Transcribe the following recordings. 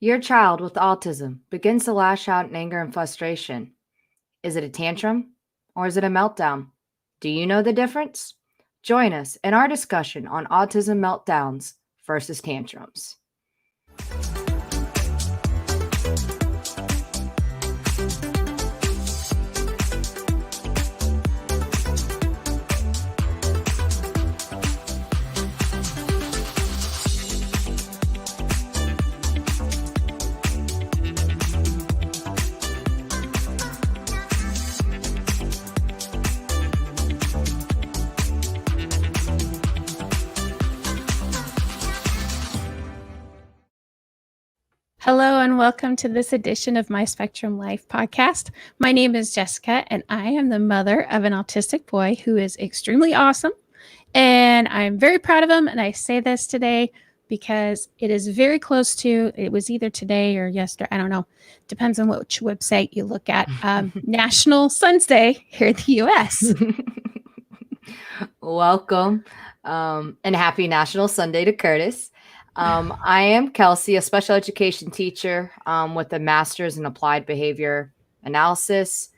Your child with autism begins to lash out in anger and frustration. Is it a tantrum or is it a meltdown? Do you know the difference? Join us in our discussion on autism meltdowns versus tantrums. Hello and welcome to this edition of My Spectrum Life podcast. My name is Jessica and I am the mother of an autistic boy who is extremely awesome. And I'm very proud of him. And I say this today because it is very close to, it was either today or yesterday, I don't know, depends on which website you look at, National Sons Day here in the US. Welcome and happy National Sunday to Curtis. I am Kelsey, a special education teacher with a master's in applied behavior analysis.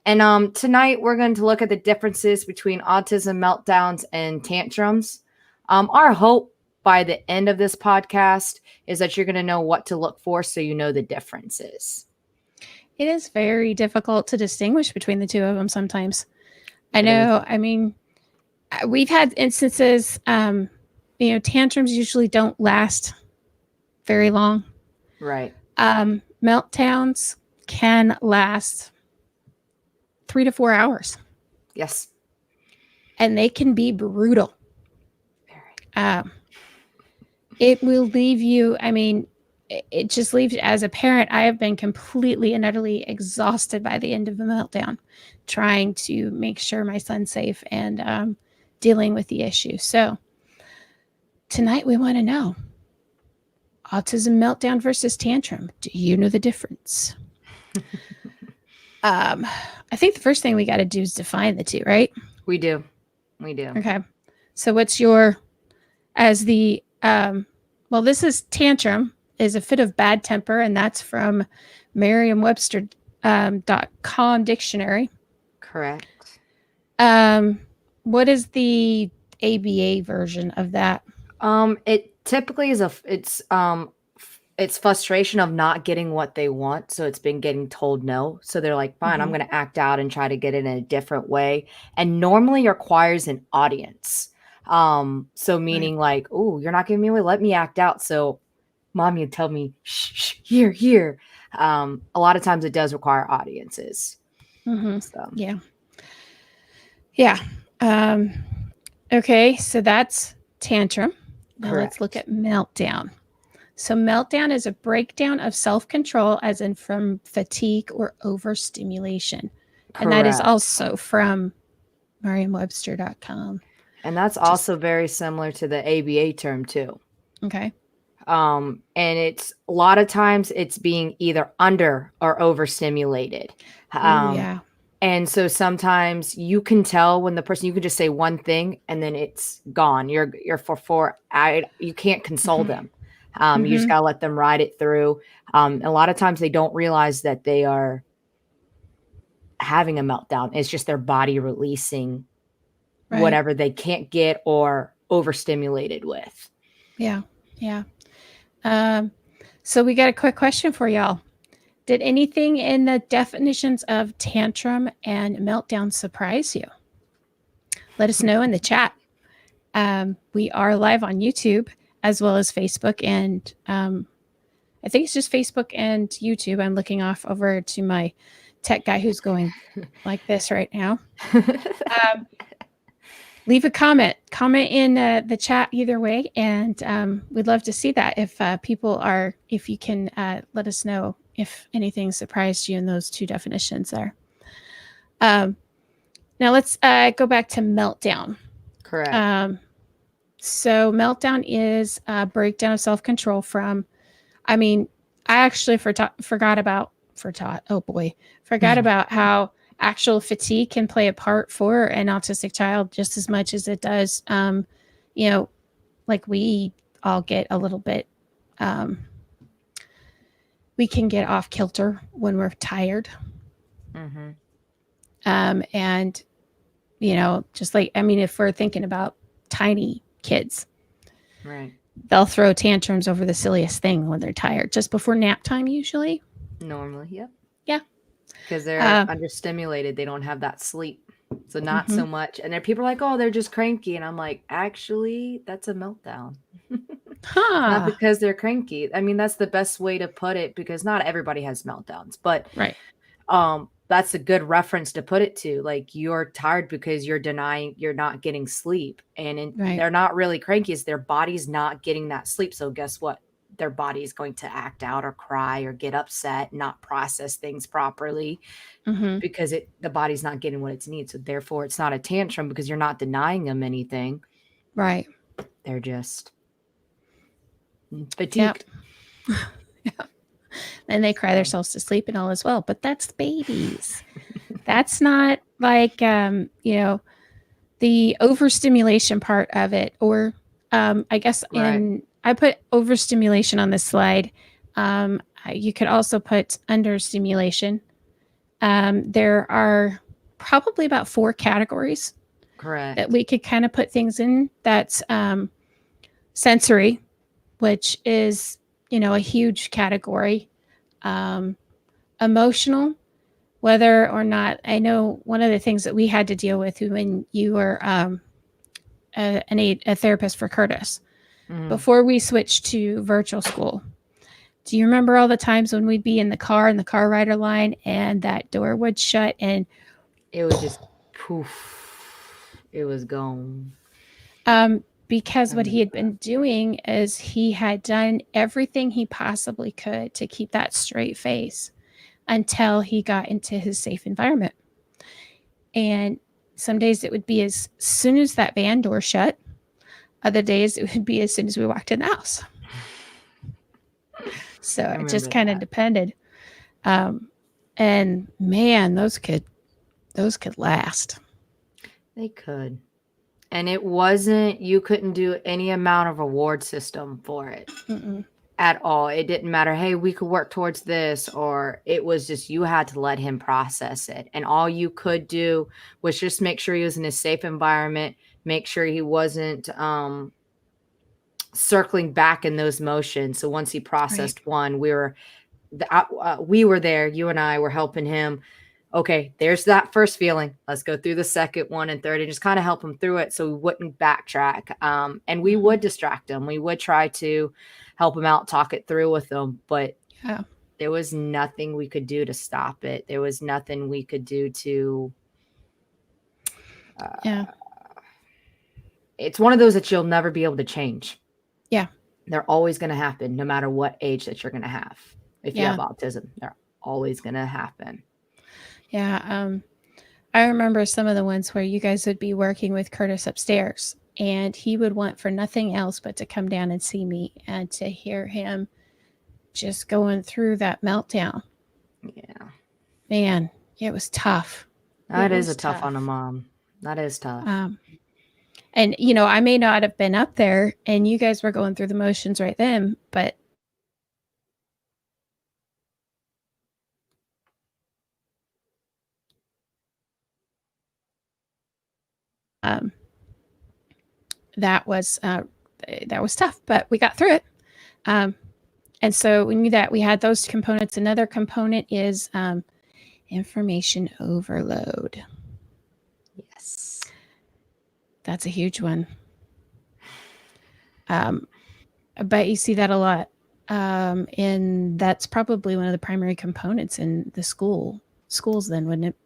And tonight we're going to look at the differences between autism meltdowns and tantrums. Our hope by the end of this podcast is that you're going to know what to look for so you know the differences. It is very difficult to distinguish between the two of them sometimes. I know, I mean, we've had instances, tantrums usually don't last very long. Right. Meltdowns can last 3 to 4 hours. Yes. And they can be brutal. It will leave you, it just leaves, as a parent, I have been completely and utterly exhausted by the end of the meltdown, trying to make sure my son's safe and dealing with the issue. So tonight we want to know autism meltdown versus tantrum. Do you know the difference? I think the first thing we got to do is define the two, right? We do. Okay. So what's this is tantrum is a fit of bad temper, and that's from Merriam-Webster.com dictionary. Correct. What is the ABA version of that? It typically is it's frustration of not getting what they want. So it's been getting told no. So they're like, fine, I'm going to act out and try to get it in a different way. And normally requires an audience. So meaning like, oh, you're not giving me away. Let me act out. So mommy would tell me, shh, here. A lot of times it does require audiences. Mm-hmm. So. Yeah. Okay. So that's tantrum. Now Correct. Let's look at meltdown. So meltdown is a breakdown of self-control, as in from fatigue or overstimulation. Correct. And that is also from Merriam-Webster.com. And that's also very similar to the ABA term too. Okay. And it's a lot of times it's being either under or overstimulated. Yeah. And so sometimes you can tell when the person, you can just say one thing and then it's gone. You're you can't console them. You just got to let them ride it through. A lot of times they don't realize that they are having a meltdown. It's just their body releasing whatever they can't get or overstimulated with. Yeah. So we got a quick question for y'all. Did anything in the definitions of tantrum and meltdown surprise you? Let us know in the chat. We are live on YouTube as well as Facebook, and I think it's just Facebook and YouTube. I'm looking off over to my tech guy who's going like this right now. Leave a comment in the chat either way, and we'd love to see that. If you can let us know if anything surprised you in those two definitions there. Now let's go back to meltdown. Correct. So meltdown is a breakdown of self-control from, I actually forgot about how actual fatigue can play a part for an autistic child just as much as it does, like we all get a little bit we can get off kilter when we're tired. Mm-hmm. And, you know, just like, I mean, if we're thinking about tiny kids, Right. they'll throw tantrums over the silliest thing when they're tired, just before nap time, usually. Normally, yep. Yeah. Because they're Uh, understimulated. They don't have that sleep. So not mm-hmm. so much. And then people are like, oh, they're just cranky. And I'm like, actually, that's a meltdown. Not Huh. because they're cranky. I mean, that's the best way to put it because not everybody has meltdowns, but Right. that's a good reference to put it to. Like you're tired because you're denying you're not getting sleep. And Right. they're not really cranky, it's their body's not getting that sleep. So guess what? Their body is going to act out or cry or get upset, not process things properly Mm-hmm. because the body's not getting what it needs. So therefore it's not a tantrum because you're not denying them anything. Right. They're just Yep. fatigued. Yeah. And they cry themselves to sleep and all as well. But that's babies. That's not like, you know, the overstimulation part of it. Or I guess Right. I put overstimulation on this slide. You could also put understimulation. There are probably about 4 categories that Correct. we could kind of put things in. That's sensory, which is, you know, a huge category. Emotional, whether or not, I know one of the things that we had to deal with when you were a therapist for Curtis, Mm. before we switched to virtual school. Do you remember all the times when we'd be in the car rider line and that door would shut and It would just poof. It was gone. because I what he remember had been doing is he had done everything he possibly could to keep that straight face until he got into his safe environment. And some days it would be as soon as that van door shut. Other days it would be as soon as we walked in the house. So I it just remember kind of that. depended. And man, those could last. They could. And it wasn't you couldn't do any amount of reward system for it Mm-mm. at all. It didn't matter, "Hey, we could work towards this," or it was just you had to let him process it. And all you could do was just make sure he was in a safe environment, make sure he wasn't circling back in those motions. So once he Right. processed one, we were there, you and I were helping him. Okay, there's that first feeling. Let's go through the second one and third and just kind of help him through it so we wouldn't backtrack. And we Mm-hmm. would distract him. We would try to help him out, talk it through with him, but Yeah. there was nothing we could do to stop it. There was nothing we could do to. Yeah. It's one of those that you'll never be able to change. Yeah. They're always going to happen, no matter what age that you're going to have. If you have Yeah. autism, they're always going to happen. Yeah. I remember some of the ones where you guys would be working with Curtis upstairs and he would want for nothing else but to come down and see me and to hear him just going through that meltdown. Yeah. Man, it was tough. It That is was a tough on a tough. mom. That is tough. And you know, I may not have been up there and you guys were going through the motions right then, but um, that was tough, but we got through it. Um, and so we knew that we had those components. Another component is information overload. Yes. That's a huge one. But you see that a lot. And that's probably one of the primary components in the schools then, wouldn't it?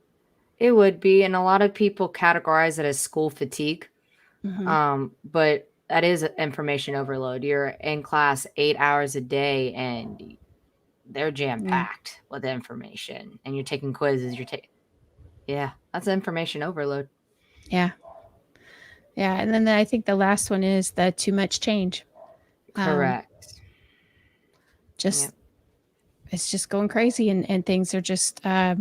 It would be, and a lot of people categorize it as school fatigue. Mm-hmm. But that is information overload. You're in class 8 hours a day and they're jam Yeah. packed with information and you're taking quizzes. Yeah, that's information overload. Yeah. Yeah. And then I think the last one is the too much change. Correct. Just, Yep. it's just going crazy and things are just, I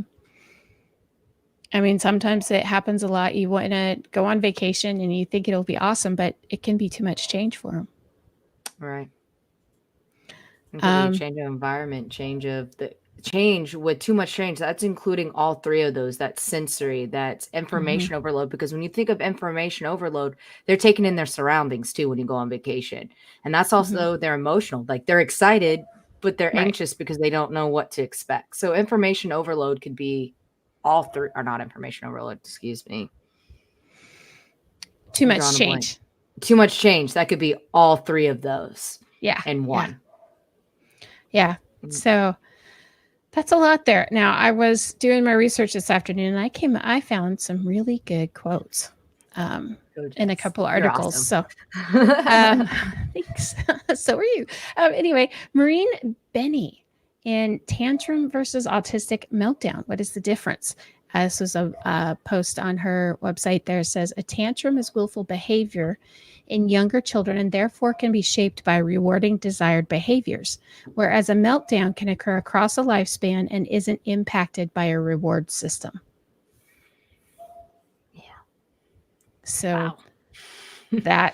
mean, sometimes it happens a lot. You want to go on vacation and you think it'll be awesome, but it can be too much change for them. Right. It could be a change of environment, change with too much change. That's including all three of those. That's sensory, that's information overload. Because when you think of information overload, they're taking in their surroundings too when you go on vacation. And that's also they're emotional. Like they're excited, but they're Right. anxious because they don't know what to expect. So information overload could be all three, or not information overload, excuse me. Too I'm much drawing a blank. change. Too much change. That could be all three of those Yeah. in one. Yeah. So that's a lot there. Now, I was doing my research this afternoon and I found some really good quotes in a couple of articles. Awesome. So thanks. So are you. Anyway, Maureen Benny in Tantrum versus Autistic Meltdown. What is the difference? This was a post on her website there. It says, a tantrum is willful behavior in younger children and therefore can be shaped by rewarding desired behaviors, whereas a meltdown can occur across a lifespan and isn't impacted by a reward system. Yeah. So that's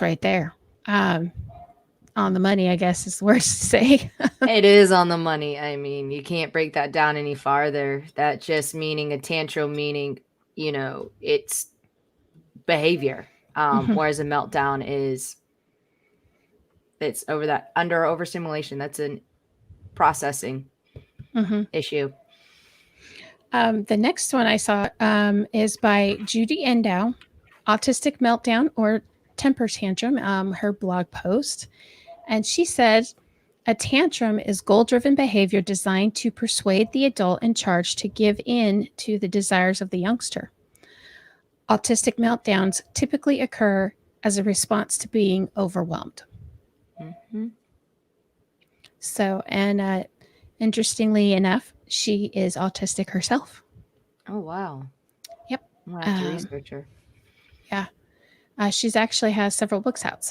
right there. On the money, I guess is the worst to say. It is on the money. I mean, you can't break that down any farther. That just meaning a tantrum, meaning, it's behavior. Whereas a meltdown it's under overstimulation. That's a processing issue. The next one I saw is by Judy Endow, Autistic Meltdown or Temper Tantrum, her blog post. And she said, a tantrum is goal-driven behavior designed to persuade the adult in charge to give in to the desires of the youngster. Autistic meltdowns typically occur as a response to being overwhelmed. So, and interestingly enough, she is autistic herself. Oh, wow. Yep. I'm going to have to research her. Yeah. She's actually has several books out,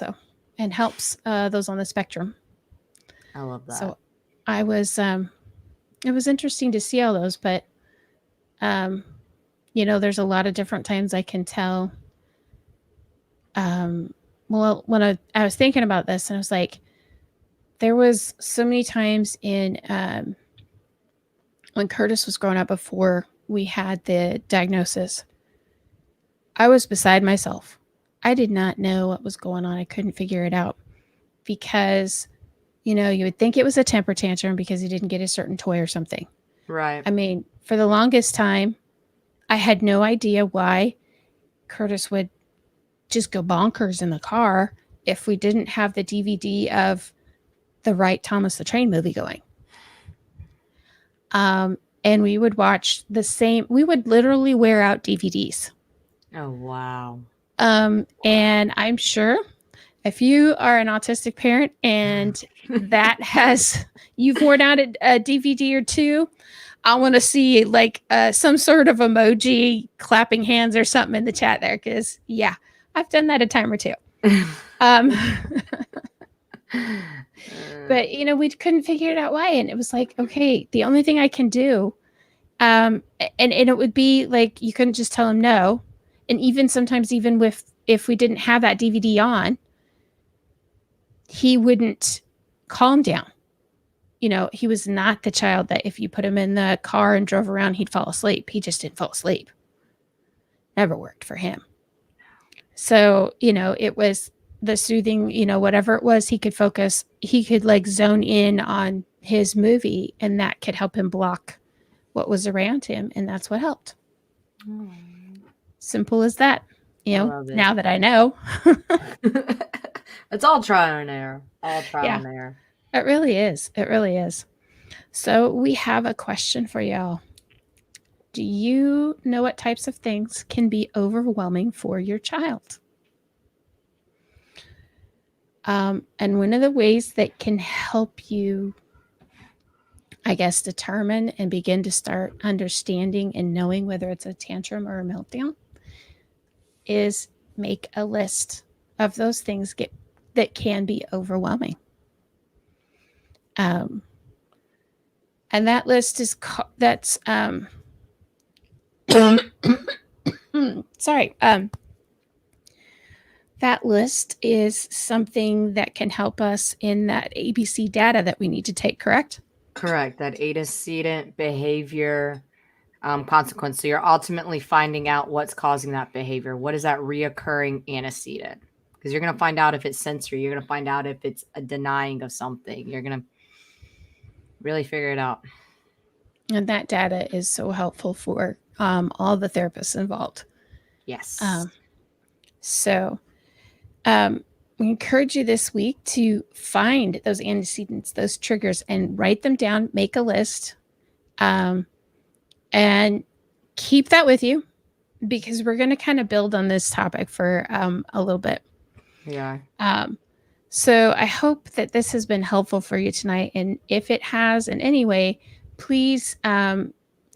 and helps those on the spectrum. I love that. So it was interesting to see all those, but there's a lot of different times I can tell. Well, when I was thinking about this, and I was like, there was so many times in when Curtis was growing up before we had the diagnosis, I was beside myself. I did not know what was going on. I couldn't figure it out because, you would think it was a temper tantrum because he didn't get a certain toy or something. Right. I mean, for the longest time, I had no idea why Curtis would just go bonkers in the car if we didn't have the DVD of the Wright Thomas the Train movie going. And we would watch we would literally wear out DVDs. Oh, wow. And I'm sure if you are an autistic parent and you've worn out a DVD or two, I want to see like some sort of emoji, clapping hands or something in the chat there. Cause yeah, I've done that a time or two. But we couldn't figure it out why. And it was like, okay, the only thing I can do, and it would be like, you couldn't just tell him no. And even sometimes, if we didn't have that DVD on, he wouldn't calm down. He was not the child that if you put him in the car and drove around, he'd fall asleep. He just didn't fall asleep. Never worked for him. So, it was the soothing, whatever it was, he could focus. He could like zone in on his movie and that could help him block what was around him. And that's what helped. Simple as that. Now that I know. It's all trial and error. And error. It really is. It really is. So we have a question for y'all. Do you know what types of things can be overwhelming for your child? And one of the ways that can help you, I guess, determine and begin to start understanding and knowing whether it's a tantrum or a meltdown is make a list of those things that can be overwhelming. And that list is sorry. that list is something that can help us in that ABC data that we need to take, correct? Correct. That antecedent behavior consequence. So you're ultimately finding out what's causing that behavior. What is that reoccurring antecedent? Because you're going to find out if it's sensory. You're going to find out if it's a denying of something. You're going to really figure it out. And that data is so helpful for all the therapists involved. Yes. So we encourage you this week to find those antecedents, those triggers, and write them down, make a list, and keep that with you, because we're going to kind of build on this topic for a little bit. Yeah. So I hope that this has been helpful for you tonight. And if it has in any way, please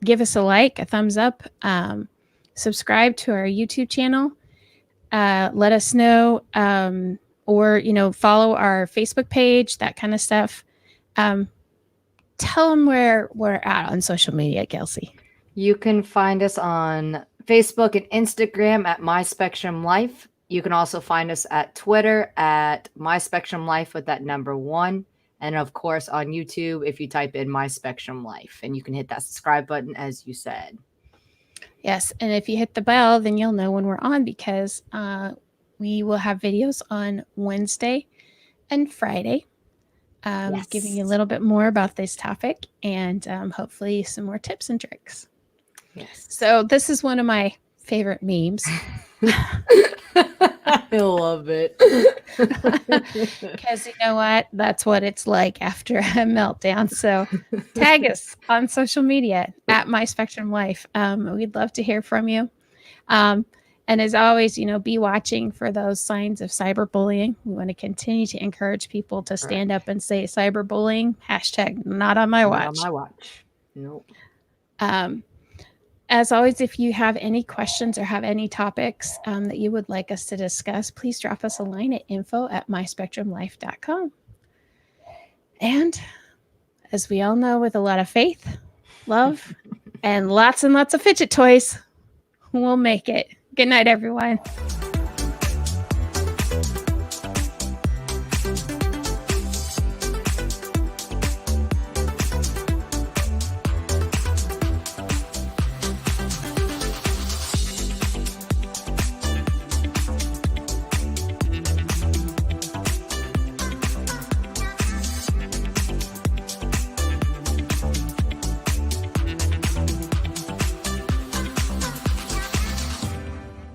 give us a like, a thumbs up, subscribe to our YouTube channel. Let us know, or, follow our Facebook page, that kind of stuff. Tell them where we're at on social media, Kelsey. You can find us on Facebook and Instagram at My Spectrum Life. You can also find us at Twitter at My Spectrum Life with that number 1. And of course on YouTube, if you type in My Spectrum Life, and you can hit that subscribe button, as you said. Yes. And if you hit the bell, then you'll know when we're on, because we will have videos on Wednesday and Friday, giving you a little bit more about this topic, and hopefully some more tips and tricks. Yes. So this is one of my favorite memes. I love it. Because you know what? That's what it's like after a meltdown. So tag us on social media at My Spectrum Life. We'd love to hear from you. And as always, be watching for those signs of cyberbullying. We want to continue to encourage people to stand up and say cyberbullying, #not on my watch. Not on my watch. Nope. As always, if you have any questions or have any topics that you would like us to discuss, please drop us a line at info@myspectrumlife.com. And as we all know, with a lot of faith, love, and lots of fidget toys, we'll make it. Good night, everyone.